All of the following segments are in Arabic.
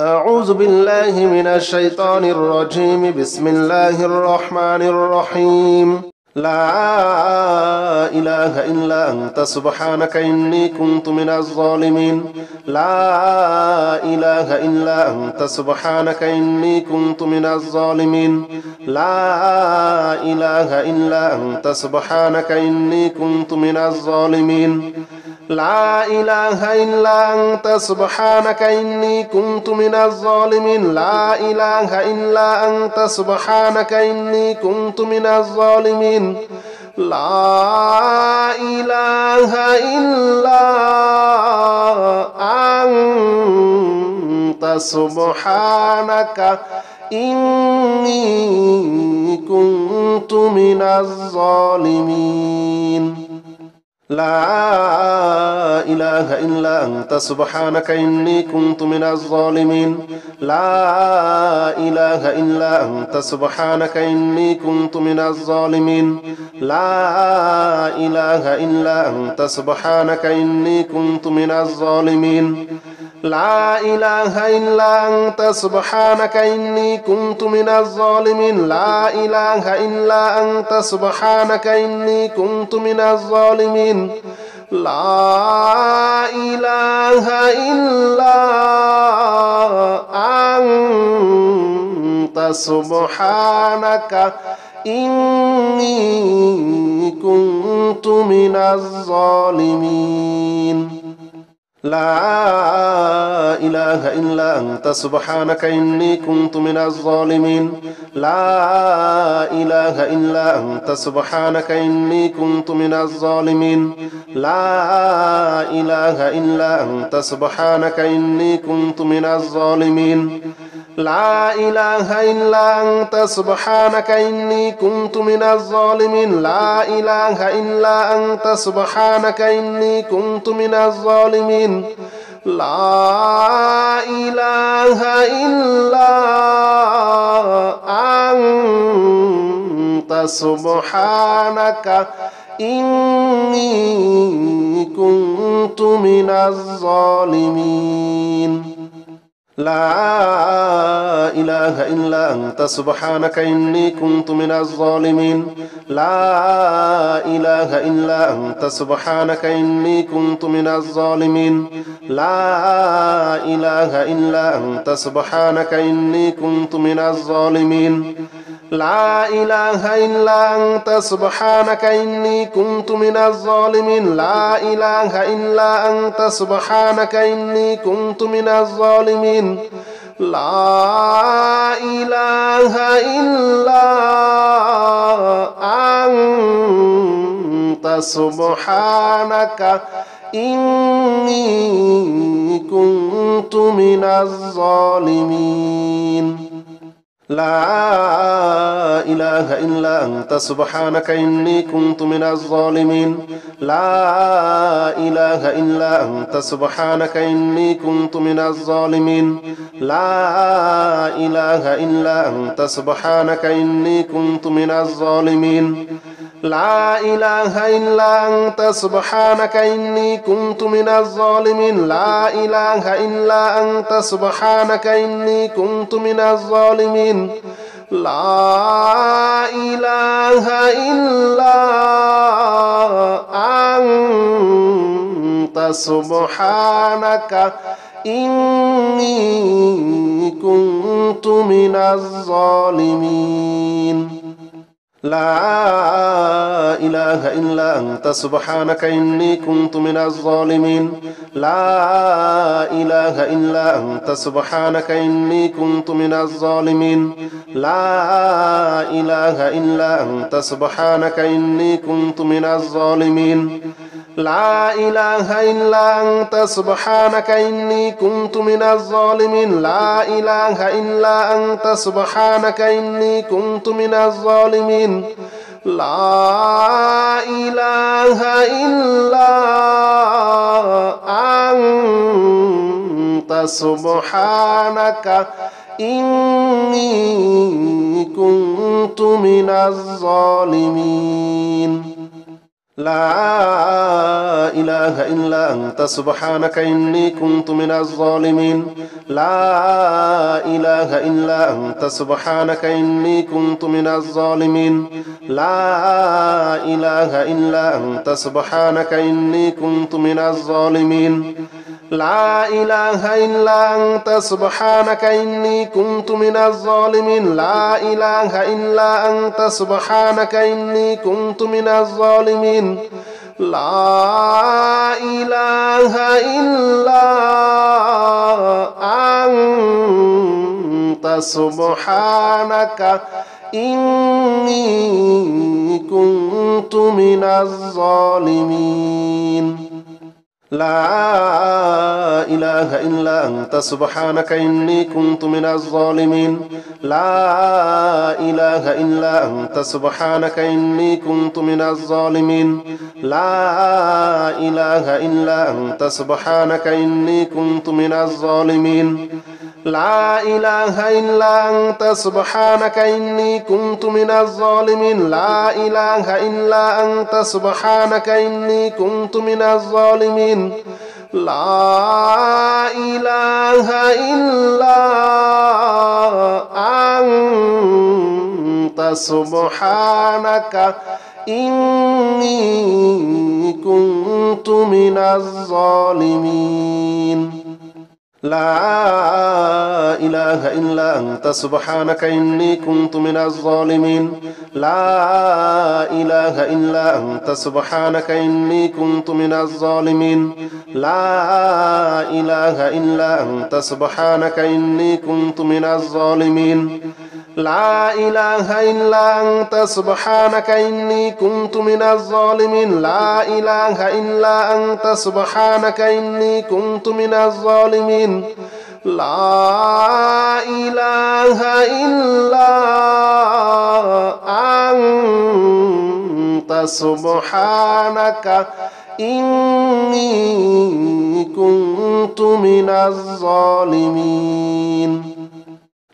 أعوذ بالله من الشيطان الرجيم. بسم الله الرحمن الرحيم. لا إله إلا أنت سبحانك إني كنت من الظالمين. لا إله إلا أنت سبحانك إني كنت من الظالمين. لا إله إلا أنت سبحانك إني كنت من الظالمين. لا إله إلا أنت سبحانك إني كنت من الظالمين. لا إله إلا أنت سبحانك إني كنت من الظالمين. لا إله إلا أنت سبحانك إني كنت من الظالمين. لا إله إلا أنت سبحانك إني كنت من الظالمين. لا إله إلا أنت سبحانك إني كنت من الظالمين. لا إله إلا أنت سبحانك إني كنت من الظالمين. لا إله إلا أنت سبحانك إني كنت من الظالمين. لا إله إلا أنت سبحانك إني كنت من الظالمين. لا إله إلا أنت سبحانك إني كنت من الظالمين. لا إله إلا أنت سبحانك إني كنت من الظالمين. لا إله إلا أنت سبحانك إني كنت من الظالمين. لا إله إلا أنت سبحانك إني كنت من الظالمين. لا إله إلا أنت سبحانك إني كنت من الظالمين. لا إله إلا أنت سبحانك إني كنت من الظالمين. لا إله إلا أنت سبحانك إني كنت من الظالمين. لا إله إلا أنت سبحانك إني كنت من الظالمين. لا إله إلا أنت سبحانك إني كنت من الظالمين. لا إله إلا أنت سبحانك إني كنت من الظالمين. لا إله إلا أنت سبحانك إني كنت من الظالمين. لا إله إلا أنت سبحانك إني كنت من الظالمين. لا إله إلا أنت سبحانك إني كنت من الظالمين. لا إله إلا أنت سبحانك إني كنت من الظالمين. لا إله إلا أنت سبحانك إني كنت من الظالمين. لا إله إلا أنت سبحانك إني كنت من الظالمين. لا إله إلا أنت سبحانك إني كنت من الظالمين. لا إله إلا أنت سبحانك إني كنت من الظالمين. لا إله إلا أنت سبحانك إني كنت من الظالمين. لا إله إلا أنت سبحانك إني كنت من الظالمين. لا إله إلا أنت سبحانك إني كنت من الظالمين. لا إله إلا أنت سبحانك إني كنت من الظالمين. لا إله إلا أنت سبحانك إني كنت من الظالمين. لا إله إلا أنت سبحانك إني كنت من الظالمين. لا إله إلا أنت سبحانك إني كنت من الظالمين. لا إله إلا أنت سبحانك إني كنت من الظالمين لا إله إلا أنت سبحانك إني كنت من الظالمين لا إله إلا أنت سبحانك إني كنت من الظالمين لا إله إلا أنت سبحانك إني كنت من الظالمين لا إله إلا أنت سبحانك إني كنت من الظالمين لا إله إلا أنت سبحانك إني كنت من الظالمين لا إله إلا أنت سبحانك إني كنت من الظالمين لا إله إلا أنت سبحانك إني كنت من الظالمين لا إله إلا أنت سبحانك إني كنت من الظالمين لا إله إلا أنت سبحانك إني كنت من الظالمين لا إله إلا أنت سبحانك إني كنت من الظالمين لا إله إلا أنت سبحانك إني كنت من الظالمين لا إله إلا أنت سبحانك إني كنت من الظالمين لا إله إلا أنت سبحانك إني كنت من الظالمين لا إله إلا أنت سبحانك إني كنت من الظالمين لا إله إلا أنت سبحانك إني كنت من الظالمين لا إله إلا أنت سبحانك إني كنت من الظالمين لا إله إلا أنت سبحانك إني كنت من الظالمين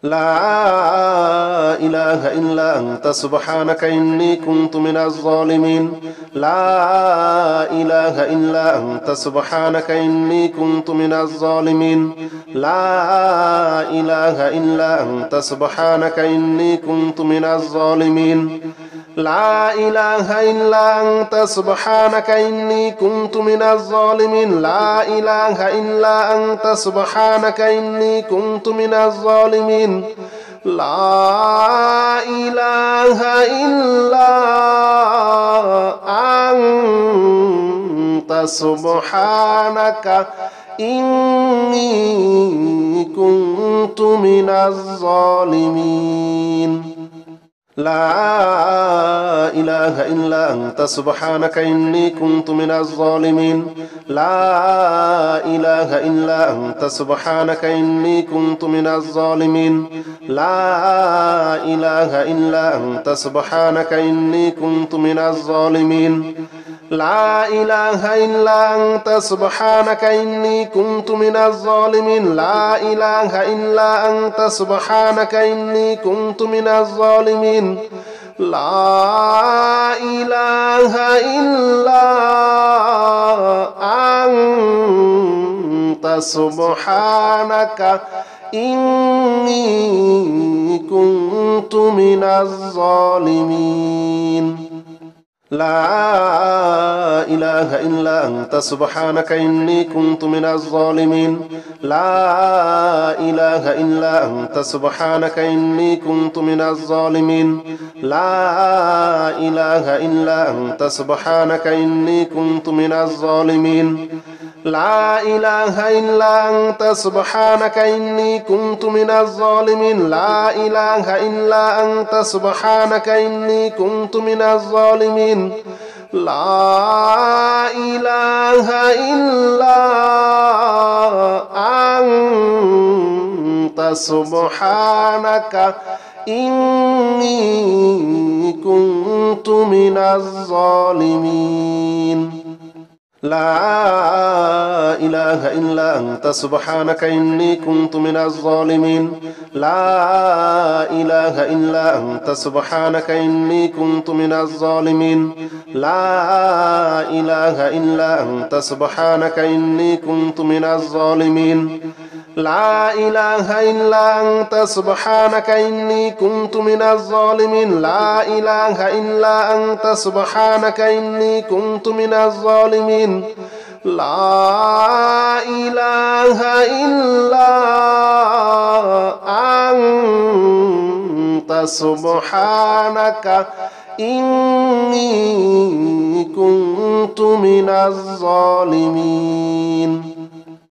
لا إله إلا أنت سبحانك إني كنت من الظالمين لا إله إلا أنت سبحانك إني كنت من الظالمين لا إله إلا أنت سبحانك إني كنت من الظالمين لا إله إلا أنت سبحانك إني كنت من الظالمين لا إله إلا أنت سبحانك إني كنت من الظالمين لا إله إلا أنت سبحانك إني كنت من الظالمين لا إله إلا أنت سبحانك إني كنت من الظالمين لا إله إلا أنت سبحانك إني كنت من الظالمين لا إله إلا أنت سبحانك إني كنت من الظالمين لا إله إلا أنت سبحانك إني كنت من الظالمين لا إله إلا أنت سبحانك إني كنت من الظالمين لا إله إلا أنت سبحانك إني كنت من الظالمين لا إله إلا أنت سبحانك إني كنت من الظالمين لا إله إلا أنت سبحانك إني كنت من الظالمين لا إله إلا أنت سبحانك إني كنت من الظالمين لا إله إلا أنت سبحانك إني كنت من الظالمين لا إله إلا أنت سبحانك إني كنت من الظالمين لا إله إلا أنت سبحانك إني كنت من الظالمين لا إله إلا أنت سبحانك إني كنت من الظالمين لا إله إلا أنت سبحانك إني كنت من الظالمين لا إله إلا أنت سبحانك إني كنت من الظالمين لا إله إلا أنت سبحانك إني كنت من الظالمين لا إله إلا أنت سبحانك إني كنت من الظالمين لا إله إلا أنت سبحانك إني كنت من الظالمين.